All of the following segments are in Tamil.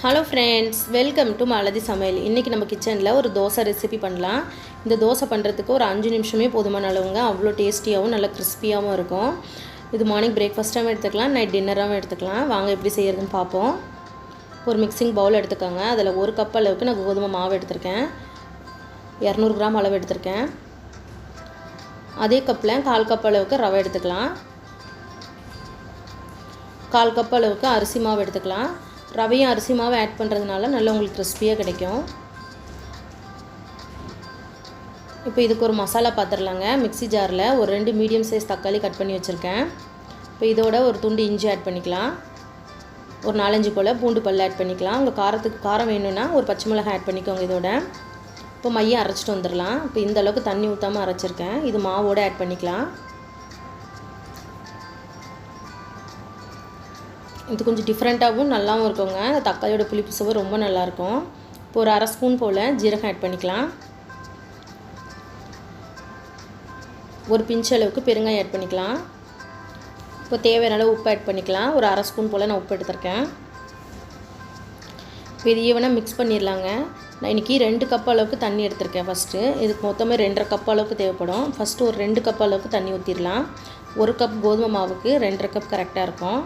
Hello friends, welcome to malathi சமையல். இன்றைக்கி நம்ம கிச்சனில் ஒரு தோசை ரெசிபி பண்ணலாம். இந்த தோசை பண்ணுறதுக்கு ஒரு 5 நிமிஷமே போதுமான அளவுங்க. அவ்வளோ டேஸ்டியாகவும் நல்லா கிறிஸ்பியாகவும் இருக்கும். இது மார்னிங் பிரேக்ஃபாஸ்ட்டாகவும் எடுத்துக்கலாம், நைட் டின்னராகவும் எடுத்துக்கலாம். வாங்க எப்படி செய்கிறதுன்னு பார்ப்போம். ஒரு மிக்சிங் பவுல் எடுத்துக்கோங்க. அதில் 1 கப் அளவுக்கு நான் கோதுமை மாவு எடுத்திருக்கேன். 200 கிராம் அளவு எடுத்திருக்கேன். அதே கப்பில் 1/4 கப் அளவுக்கு ரவை எடுத்துக்கலாம். 1/4 கப் அளவுக்கு அரிசி மாவு எடுத்துக்கலாம். ரவையும் அரிசி மாவு ஆட் பண்ணுறதுனால நல்லா உங்களுக்கு கிறிஸ்பியாக கிடைக்கும். இப்போ இதுக்கு ஒரு மசாலா பார்த்துடலாங்க. மிக்ஸி ஜாரில் ஒரு 2 மீடியம் சைஸ் தக்காளி கட் பண்ணி வச்சுருக்கேன். இப்போ இதோட ஒரு துண்டு இஞ்சி ஆட் பண்ணிக்கலாம். ஒரு 4-5 போல் பூண்டு பல் ஆட் பண்ணிக்கலாம். உங்கள் காரம் வேணும்னா ஒரு பச்சை மிளகாய் ஆட் பண்ணிக்கோங்க இதோட. இப்போ மையம் அரைச்சிட்டு வந்துடலாம். இப்போ இந்த அளவுக்கு தண்ணி ஊற்றாமல் அரைச்சிருக்கேன். இது மாவோடு ஆட் பண்ணிக்கலாம். இது கொஞ்சம் டிஃப்ரெண்ட்டாகவும் நல்லாவும் இருக்குங்க. அந்த தக்காளியோட புளிப்பு சுவை ரொம்ப நல்லாயிருக்கும். இப்போ ஒரு 1/2 ஸ்பூன் போல் ஜீரகம் ஆட் பண்ணிக்கலாம். ஒரு பிஞ்ச் அளவுக்கு பெருங்காயம் ஆட் பண்ணிக்கலாம். இப்போ தேவையான அளவு உப்பு ஆட் பண்ணிக்கலாம். ஒரு 1/2 ஸ்பூன் போல் நான் உப்பு எடுத்திருக்கேன். இப்போ இது ஈவனாக மிக்ஸ் பண்ணிடலாங்க. நான் இன்றைக்கி 2 கப் அளவுக்கு தண்ணி எடுத்திருக்கேன். ஃபஸ்ட்டு இதுக்கு மொத்தமே 2.5 கப் அளவுக்கு தேவைப்படும். ஃபஸ்ட்டு ஒரு 2 கப் அளவுக்கு தண்ணி ஊற்றிடலாம். 1 கப் கோதுமை மாவுக்கு 2.5 கப் கரெக்டாக இருக்கும்.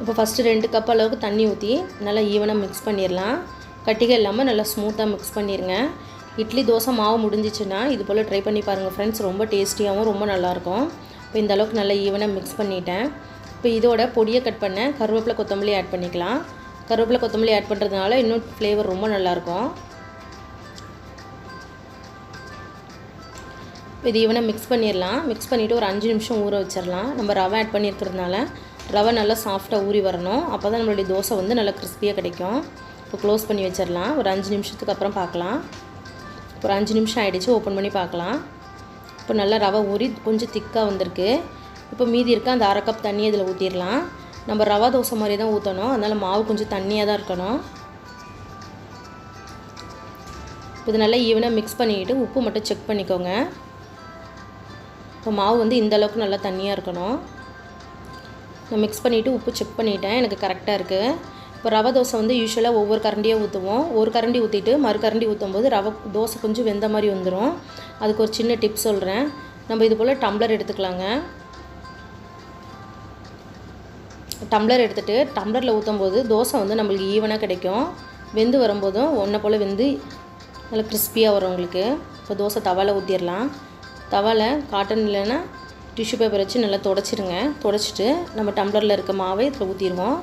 இப்போ ஃபஸ்ட்டு 2 கப் அளவுக்கு தண்ணி ஊற்றி நல்லா ஈவனாக மிக்ஸ் பண்ணிடலாம். கட்டிகள் இல்லாமல் நல்லா ஸ்மூத்தாக மிக்ஸ் பண்ணிடுங்க. இட்லி தோசை மாவு முடிஞ்சிச்சுன்னா இது போல் ட்ரை பண்ணி பாருங்கள் ஃப்ரெண்ட்ஸ். ரொம்ப டேஸ்டியாகவும் ரொம்ப நல்லாயிருக்கும். இப்போ இந்த அளவுக்கு நல்லா ஈவனாக மிக்ஸ் பண்ணிட்டேன். இப்போ இதோட பொடியை கட் பண்ண கருவேப்பிலை கொத்தமல்லி ஆட் பண்ணிக்கலாம். கருவேப்பிலை கொத்தமல்லி ஆட் பண்ணுறதுனால இன்னும் ஃப்ளேவர் ரொம்ப நல்லாயிருக்கும். இப்போ இது ஈவனாக மிக்ஸ் பண்ணிடலாம். மிக்ஸ் பண்ணிவிட்டு ஒரு 5 நிமிஷம் ஊற வச்சிடலாம். நம்ம ரவை ஆட் பண்ணியிருக்கிறதுனால ரவை நல்லா சாஃப்டாக ஊறி வரணும். அப்போ தான் நம்மளுடைய தோசை வந்து நல்லா கிறிஸ்பியாக கிடைக்கும். இப்போ க்ளோஸ் பண்ணி வச்சிடலாம். ஒரு 5 நிமிஷத்துக்கு அப்புறம் பார்க்கலாம். ஒரு 5 நிமிஷம் ஆகிடுச்சு. ஓப்பன் பண்ணி பார்க்கலாம். இப்போ நல்லா ரவை ஊறி கொஞ்சம் திக்காக வந்திருக்கு. இப்போ மீதி இருக்க அந்த 1/2 கப் தண்ணி இதில் ஊற்றிடலாம். நம்ம ரவை தோசை மாதிரி தான் ஊற்றணும். அதனால் மாவு கொஞ்சம் தண்ணியாக தான் இருக்கணும். இது நல்லா ஈவனாக மிக்ஸ் பண்ணிக்கிட்டு உப்பு மட்டும் செக் பண்ணிக்கோங்க. இப்போ மாவு வந்து இந்த அளவுக்கு நல்லா தண்ணியாக இருக்கணும். நான் மிக்ஸ் பண்ணிவிட்டு உப்பு செக் பண்ணிவிட்டேன். எனக்கு கரெக்டாக இருக்குது. இப்போ ரவை தோசை வந்து யூஸ்வலாக ஒவ்வொரு கரண்டியாக ஊற்றுவோம். ஒரு கரண்டி ஊற்றிட்டு மறு கரண்டி ஊற்றும் போது ரவை தோசை கொஞ்சம் வெந்த மாதிரி வந்துடும். அதுக்கு ஒரு சின்ன டிப்ஸ் சொல்கிறேன். நம்ம இது போல் டம்ளர் எடுத்துக்கலாங்க. டம்ளர் எடுத்துகிட்டு டம்ளரில் ஊற்றும் போது தோசை வந்து நம்மளுக்கு ஈவனாக கிடைக்கும். வெந்து வரும்போதும் ஒன்றை போல் வெந்து நல்லா கிறிஸ்பியாக வரும் உங்களுக்கு. இப்போ தோசை தவாவில் ஊற்றிடலாம். தவாவில் காட்டன் இல்லைன்னா டிஷ்யூ பேப்பர் வச்சு நல்லா தொடச்சிடுங்க. தொடச்சிட்டு நம்ம டம்ளரில் இருக்க மாவை இதில் ஊற்றிடுவோம்.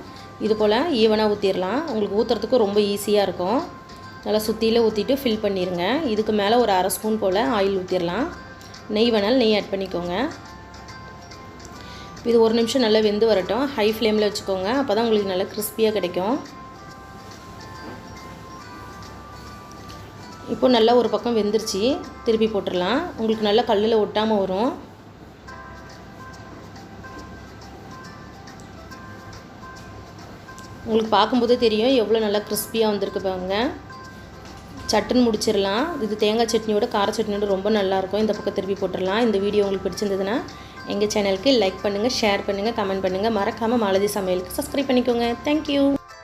இது போல் ஈவனாக ஊற்றிடலாம். உங்களுக்கு ஊற்றுறதுக்கும் ரொம்ப ஈஸியாக இருக்கும். நல்லா சுற்றியில் ஊற்றிட்டு ஃபில் பண்ணிடுங்க. இதுக்கு மேலே ஒரு 1/2 ஸ்பூன் போல் ஆயில் ஊற்றிடலாம். நெய் வேணாலும் நெய் ஆட் பண்ணிக்கோங்க. இது 1 நிமிஷம் நல்லா வெந்து வரட்டும். ஹை ஃப்ளேமில் வச்சுக்கோங்க. அப்போ தான் உங்களுக்கு நல்லா கிறிஸ்பியாக கிடைக்கும். இப்போ நல்லா ஒரு பக்கம் வெந்துருச்சு. திருப்பி போட்டுடலாம். உங்களுக்கு நல்லா கல்லில் ஒட்டாமல் வரும். உங்களுக்கு பார்க்கும்போதே தெரியும் எவ்வளோ நல்லா கிறிஸ்பியாக வந்திருக்கு பாருங்க. சட்டுன்னு முடிச்சிடலாம். இது தேங்காய் சட்னியோட கார சட்னியோட ரொம்ப நல்லாயிருக்கும். இந்த பக்கம் திருப்பி போட்டுடலாம். இந்த வீடியோ உங்களுக்கு பிடிச்சிருந்ததுன்னா எங்கள் சேனலுக்கு லைக் பண்ணுங்கள், ஷேர் பண்ணுங்கள், கமெண்ட் பண்ணுங்கள். மறக்காமல் malathi சமையலுக்கு சப்ஸ்கிரைப் பண்ணிக்கோங்க. தேங்க்யூ.